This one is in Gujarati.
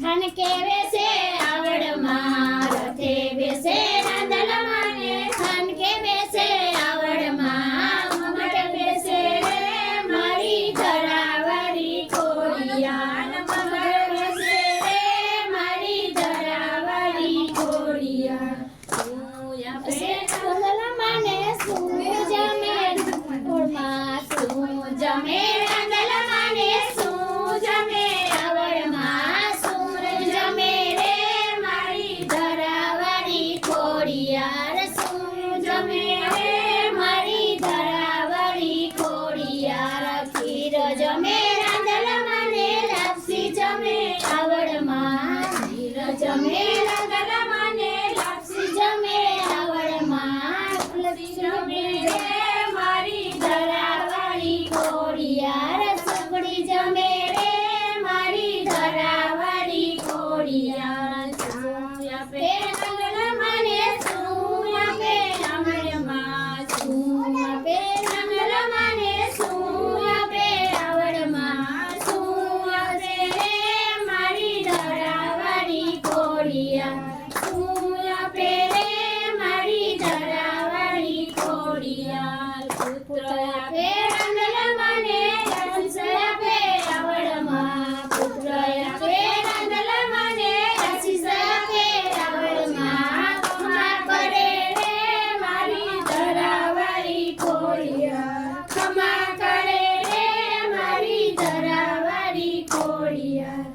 ખનકે બેસે આવડમાં રથે બેસે રાંદલમાને ખનકે બેસે આવડમાં મમટે બેસે રે મારી ધરાવાળી ખોડિયાર મમટે બેસે રે મારી ધરાવાળી ખોડિયાર રાંદલમાને શું જમે ઓળમાં શું જમે રાંદલમાને શું જમે આવડમાં શું જમે રે મારી ધરાવાળી ખોડિયાર શું જમે રે મારી ધરાવાળી ખોડિયાર ખીર જમે રાંદલમાને લાપસી જમે આવડમાં ખીર જમે રાંદલમાને લાપસી જમે આવડમાં જમે રે મારી ધરાવાળી ખોડિયાર સગડી જમે રે મારી ધરાવાળી ખોડિયાર શું આપે રાંદલમાને શું આપે આવડમાં શું આપે રાંદલમાને શું આપે આવડમાં શું આપે રે મારી ધરાવાળી ખોડિયાર શું આપે રે મારી ધરાવાળી ખોડિયાર પુત્ર આપે રાંદલમાને આશીષ આપે આવડમાં પુત્ર આપે રાંદલમાને આશીષ આપે આવડમાં ખમા કરે રે મારી ધરાવાળી ખોડિયાર ખમા કરે રે મારી ધરાવાળી ખોડિયાર